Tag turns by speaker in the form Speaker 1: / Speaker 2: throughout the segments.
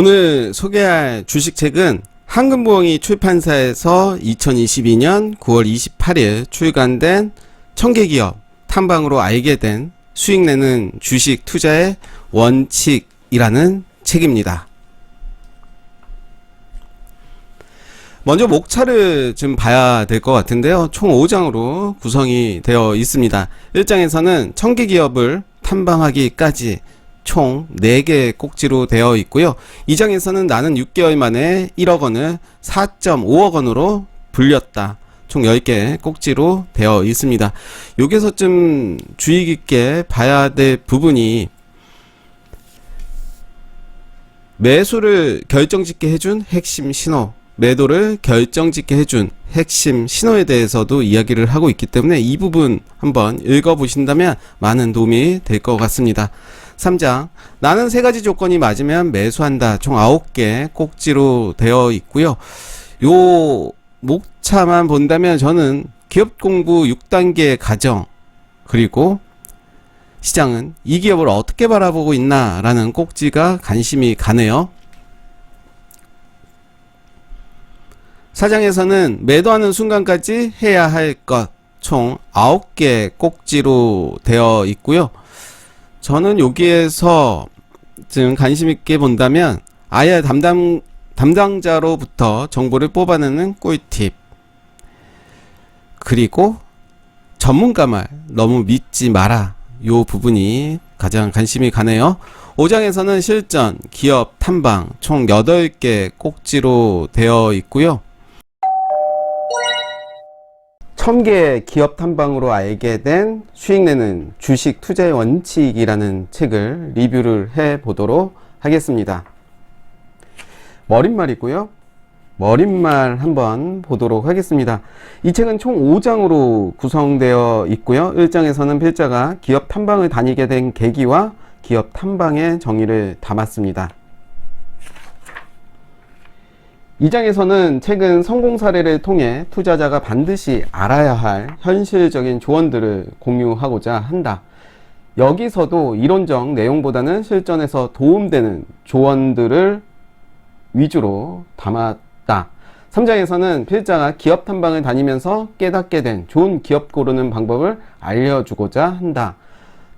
Speaker 1: 오늘 소개할 주식책은 한금부엉이 출판사에서 2022년 9월 28일 출간된 청계기업 탐방으로 알게 된 수익 내는 주식 투자의 원칙이라는 책입니다. 먼저 목차를 좀 봐야 될 것 같은데요. 총 5장으로 구성이 되어 있습니다. 1장에서는 청계기업을 탐방하기까지 총 4개의 꼭지로 되어 있고요. 2장에서는 나는 6개월 만에 1억 원을 4.5억 원으로 불렸다. 총 10개의 꼭지로 되어 있습니다. 여기서 좀 주의 깊게 봐야 될 부분이 매수를 결정짓게 해준 핵심 신호, 매도를 결정짓게 해준 핵심 신호에 대해서도 이야기를 하고 있기 때문에 이 부분 한번 읽어보신다면 많은 도움이 될 것 같습니다. 3장, 나는 3가지 조건이 맞으면 매수한다. 총 9개 꼭지로 되어 있고요. 요 목차만 본다면 저는 기업 공부 6단계 가정, 그리고 시장은 이 기업을 어떻게 바라보고 있나 라는 꼭지가 관심이 가네요. 4장에서는 매도하는 순간까지 해야 할 것 총 9개 꼭지로 되어 있고요. 저는 여기에서 지금 관심 있게 본다면 아예 담당자로부터 정보를 뽑아내는 꿀팁, 그리고 전문가 말 너무 믿지 마라, 요 부분이 가장 관심이 가네요. 5장에서는 실전, 기업 탐방 총 8개 꼭지로 되어 있고요. 1000개의 기업 탐방으로 알게 된 수익 내는 주식 투자의 원칙이라는 책을 리뷰를 해 보도록 하겠습니다. 머릿말이고요. 머릿말 한번 보도록 하겠습니다. 이 책은 총 5장으로 구성되어 있고요. 1장에서는 필자가 기업 탐방을 다니게 된 계기와 기업 탐방의 정의를 담았습니다. 2장에서는 최근 성공 사례를 통해 투자자가 반드시 알아야 할 현실적인 조언들을 공유하고자 한다. 여기서도 이론적 내용보다는 실전에서 도움되는 조언들을 위주로 담았다. 3장에서는 필자가 기업 탐방을 다니면서 깨닫게 된 좋은 기업 고르는 방법을 알려주고자 한다.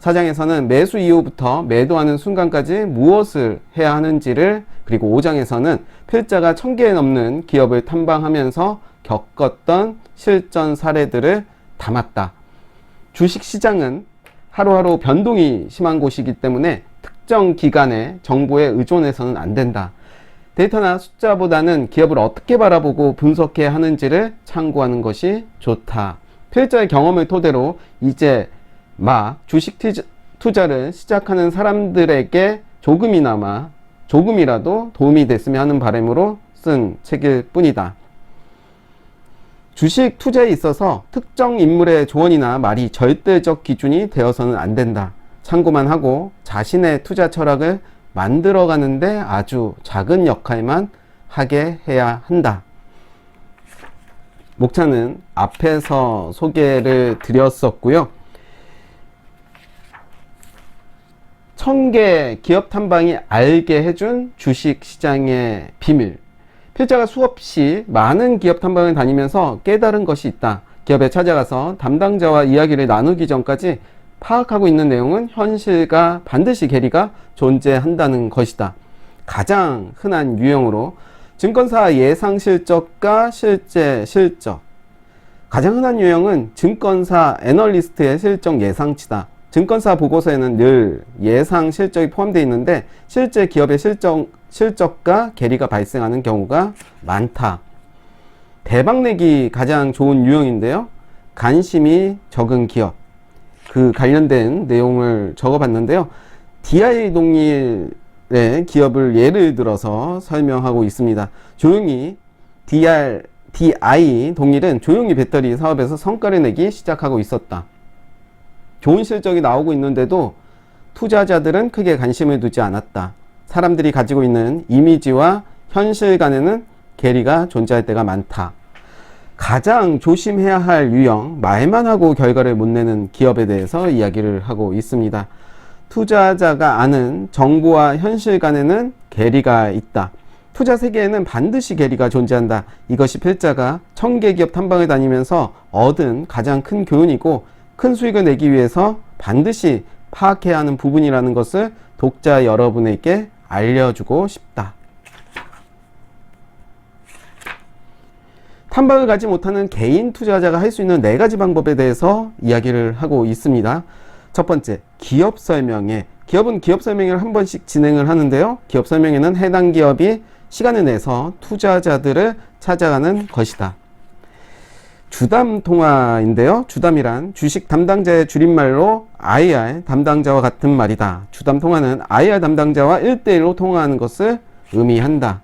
Speaker 1: 4장에서는 매수 이후부터 매도하는 순간까지 무엇을 해야 하는지를, 그리고 5장에서는 필자가 1000개에 넘는 기업을 탐방하면서 겪었던 실전 사례들을 담았다. 주식시장은 하루하루 변동이 심한 곳이기 때문에 특정 기간의 정보에 의존해서는 안 된다. 데이터나 숫자보다는 기업을 어떻게 바라보고 분석해야 하는지를 참고하는 것이 좋다. 필자의 경험을 토대로 이제 막 주식 투자를 시작하는 사람들에게 조금이라도 도움이 됐으면 하는 바람으로 쓴 책일 뿐이다. 주식 투자에 있어서 특정 인물의 조언이나 말이 절대적 기준이 되어서는 안 된다. 참고만 하고 자신의 투자 철학을 만들어가는데 아주 작은 역할만 하게 해야 한다. 목차는 앞에서 소개를 드렸었고요. 1000개 기업 탐방이 알게 해준 주식 시장의 비밀. 필자가 수없이 많은 기업 탐방을 다니면서 깨달은 것이 있다. 기업에 찾아가서 담당자와 이야기를 나누기 전까지 파악하고 있는 내용은 현실과 반드시 괴리가 존재한다는 것이다. 가장 흔한 유형으로 증권사 예상 실적과 실제 실적. 가장 흔한 유형은 증권사 애널리스트의 실적 예상치다. 증권사 보고서에는 늘 예상 실적이 포함되어 있는데 실제 기업의 실적과 괴리가 발생하는 경우가 많다. 대박내기 가장 좋은 유형인데요. 관심이 적은 기업. 그 관련된 내용을 적어봤는데요. DI 동일의 기업을 예를 들어서 설명하고 있습니다. 조용히 DI 동일은 조용히 배터리 사업에서 성과를 내기 시작하고 있었다. 좋은 실적이 나오고 있는데도 투자자들은 크게 관심을 두지 않았다. 사람들이 가지고 있는 이미지와 현실 간에는 괴리가 존재할 때가 많다. 가장 조심해야 할 유형, 말만 하고 결과를 못 내는 기업에 대해서 이야기를 하고 있습니다. 투자자가 아는 정보와 현실 간에는 괴리가 있다. 투자 세계에는 반드시 괴리가 존재한다. 이것이 필자가 1000개 기업 탐방을 다니면서 얻은 가장 큰 교훈이고 큰 수익을 내기 위해서 반드시 파악해야 하는 부분이라는 것을 독자 여러분에게 알려주고 싶다. 탐방을 가지 못하는 개인 투자자가 할 수 있는 4가지 방법에 대해서 이야기를 하고 있습니다. 첫 번째, 기업 설명회. 기업은 기업 설명회를 한 번씩 진행을 하는데요. 기업 설명회는 해당 기업이 시간을 내서 투자자들을 찾아가는 것이다. 주담 통화인데요. 주담이란 주식 담당자의 줄임말로 IR 담당자와 같은 말이다. 주담 통화는 IR 담당자와 1대1로 통화하는 것을 의미한다.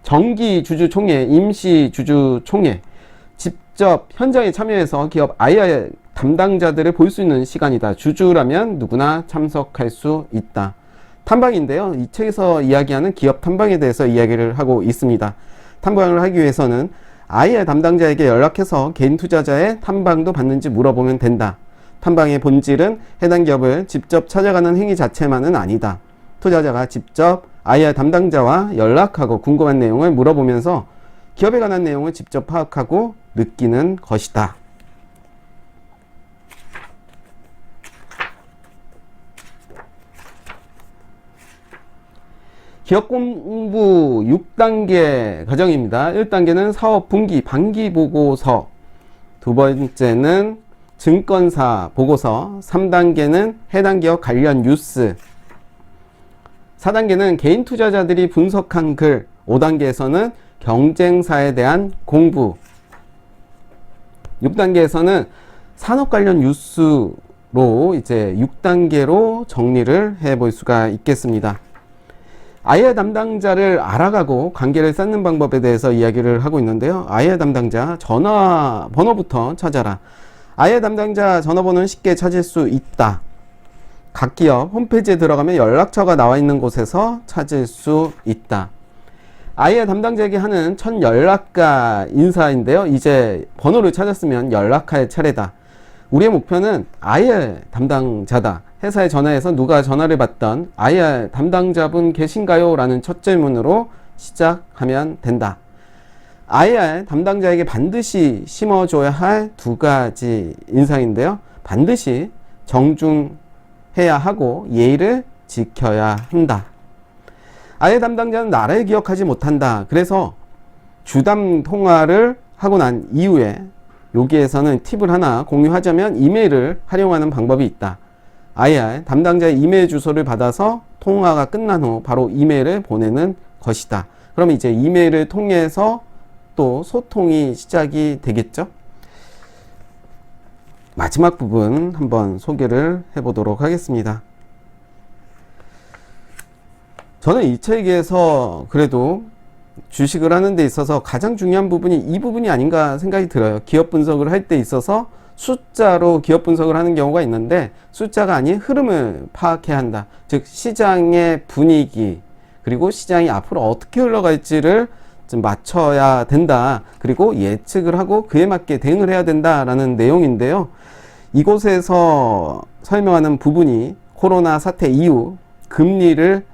Speaker 1: 정기 주주총회, 임시 주주총회, 직접 현장에 참여해서 기업 IR 담당자들을 볼 수 있는 시간이다. 주주라면 누구나 참석할 수 있다. 탐방인데요. 이 책에서 이야기하는 기업 탐방에 대해서 이야기를 하고 있습니다. 탐방을 하기 위해서는 IR 담당자에게 연락해서 개인 투자자의 탐방도 받는지 물어보면 된다. 탐방의 본질은 해당 기업을 직접 찾아가는 행위 자체만은 아니다. 투자자가 직접 IR 담당자와 연락하고 궁금한 내용을 물어보면서 기업에 관한 내용을 직접 파악하고 느끼는 것이다. 기업 공부 6단계 과정입니다. 1단계는 사업 분기, 반기 보고서, 두 번째는 증권사 보고서, 3단계는 해당 기업 관련 뉴스, 4단계는 개인 투자자들이 분석한 글, 5단계에서는 경쟁사에 대한 공부, 6단계에서는 산업 관련 뉴스로 이제 6단계로 정리를 해볼 수가 있겠습니다. IR 담당자를 알아가고 관계를 쌓는 방법에 대해서 이야기를 하고 있는데요. IR 담당자 전화번호부터 찾아라. IR 담당자 전화번호는 쉽게 찾을 수 있다. 각 기업 홈페이지에 들어가면 연락처가 나와 있는 곳에서 찾을 수 있다. IR 담당자에게 하는 첫 연락가 인사인데요. 이제 번호를 찾았으면 연락할 차례다. 우리의 목표는 IR 담당자다. 회사에 전화해서 누가 전화를 받던 IR 담당자분 계신가요? 라는 첫 질문으로 시작하면 된다. IR 담당자에게 반드시 심어줘야 할 2가지 인상인데요. 반드시 정중해야 하고 예의를 지켜야 한다. IR 담당자는 나를 기억하지 못한다. 그래서 주담 통화를 하고 난 이후에 여기에서는 팁을 하나 공유하자면 이메일을 활용하는 방법이 있다. IR 담당자의 이메일 주소를 받아서 통화가 끝난 후 바로 이메일을 보내는 것이다. 그러면 이제 이메일을 통해서 또 소통이 시작이 되겠죠. 마지막 부분 한번 소개를 해보도록 하겠습니다. 저는 이 책에서 그래도 주식을 하는 데 있어서 가장 중요한 부분이 이 부분이 아닌가 생각이 들어요. 기업 분석을 할 때 있어서 숫자로 기업 분석을 하는 경우가 있는데 숫자가 아닌 흐름을 파악해야 한다. 즉 시장의 분위기 그리고 시장이 앞으로 어떻게 흘러갈지를 좀 맞춰야 된다. 그리고 예측을 하고 그에 맞게 대응을 해야 된다라는 내용인데요. 이곳에서 설명하는 부분이 코로나 사태 이후 금리를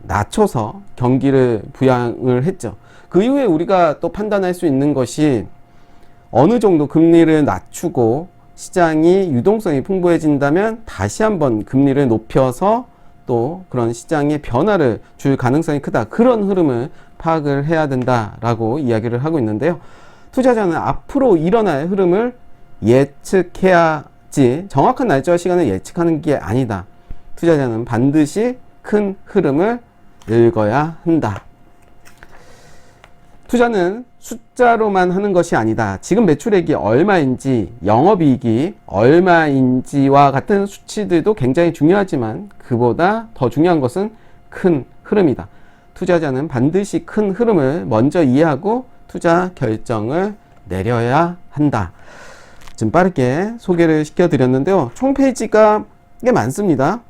Speaker 1: 낮춰서 경기를 부양을 했죠. 그 이후에 우리가 또 판단할 수 있는 것이 어느 정도 금리를 낮추고 시장이 유동성이 풍부해진다면 다시 한번 금리를 높여서 또 그런 시장의 변화를 줄 가능성이 크다. 그런 흐름을 파악을 해야 된다라고 이야기를 하고 있는데요. 투자자는 앞으로 일어날 흐름을 예측해야지 정확한 날짜와 시간을 예측하는 게 아니다. 투자자는 반드시 큰 흐름을 읽어야 한다. 투자는 숫자로만 하는 것이 아니다. 지금 매출액이 얼마인지, 영업이익이 얼마인지와 같은 수치들도 굉장히 중요하지만 그보다 더 중요한 것은 큰 흐름이다. 투자자는 반드시 큰 흐름을 먼저 이해하고 투자 결정을 내려야 한다. 좀 빠르게 소개를 시켜드렸는데요. 총 페이지가 꽤 많습니다.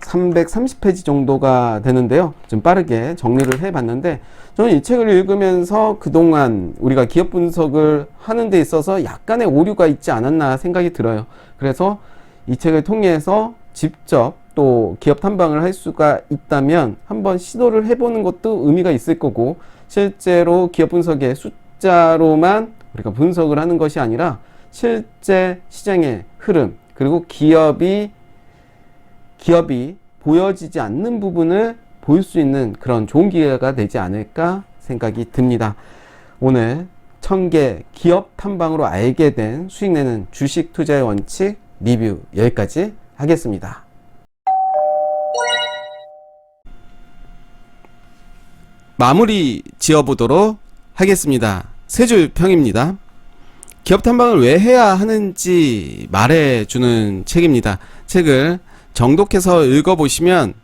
Speaker 1: 330페이지 정도가 되는데요. 좀 빠르게 정리를 해봤는데 저는 이 책을 읽으면서 그동안 우리가 기업 분석을 하는 데 있어서 약간의 오류가 있지 않았나 생각이 들어요. 그래서 이 책을 통해서 직접 또 기업 탐방을 할 수가 있다면 한번 시도를 해보는 것도 의미가 있을 거고, 실제로 기업 분석의 숫자로만 우리가 분석을 하는 것이 아니라 실제 시장의 흐름, 그리고 기업이 보여지지 않는 부분을 볼 수 있는 그런 좋은 기회가 되지 않을까 생각이 듭니다. 오늘 1000개 기업 탐방으로 알게 된 수익 내는 주식 투자의 원칙 리뷰 여기까지 하겠습니다. 마무리 지어보도록 하겠습니다. 세 줄 평입니다. 기업 탐방을 왜 해야 하는지 말해주는 책입니다. 책을 정독해서 읽어보시면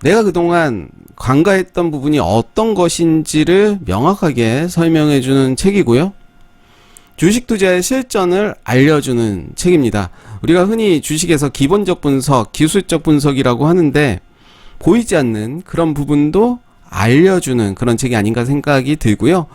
Speaker 1: 내가 그동안 관가했던 부분이 어떤 것인지를 명확하게 설명해주는 책이고요. 주식 투자의 실전을 알려주는 책입니다. 우리가 흔히 주식에서 기본적 분석, 기술적 분석이라고 하는데 보이지 않는 그런 부분도 알려주는 그런 책이 아닌가 생각이 들고요.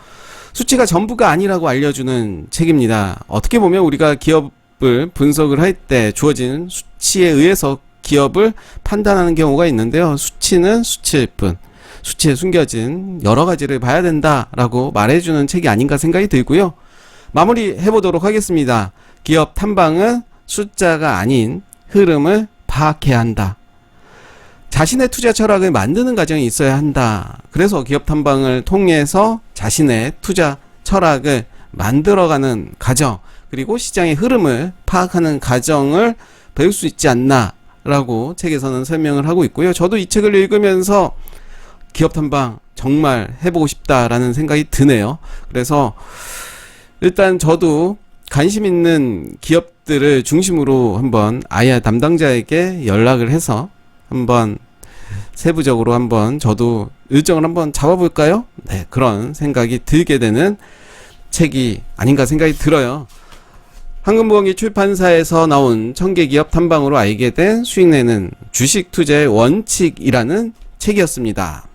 Speaker 1: 수치가 전부가 아니라고 알려주는 책입니다. 어떻게 보면 우리가 기업을 분석을 할 때 주어진 수치에 의해서 기업을 판단하는 경우가 있는데요. 수치는 수치일 뿐, 수치에 숨겨진 여러 가지를 봐야 된다라고 말해주는 책이 아닌가 생각이 들고요. 마무리 해보도록 하겠습니다. 기업 탐방은 숫자가 아닌 흐름을 파악해야 한다. 자신의 투자 철학을 만드는 과정이 있어야 한다. 그래서 기업 탐방을 통해서 자신의 투자 철학을 만들어가는 과정, 그리고 시장의 흐름을 파악하는 과정을 배울 수 있지 않나 라고 책에서는 설명을 하고 있고요. 저도 이 책을 읽으면서 기업 탐방 정말 해보고 싶다라는 생각이 드네요. 그래서 일단 저도 관심 있는 기업들을 중심으로 한번 IR 담당자에게 연락을 해서 한번 세부적으로 한번 저도 일정을 한번 잡아볼까요? 네, 그런 생각이 들게 되는 책이 아닌가 생각이 들어요. 황금부엉이 출판사에서 나온 1000개 기업 탐방으로 알게 된 수익 내는 주식 투자의 원칙이라는 책이었습니다.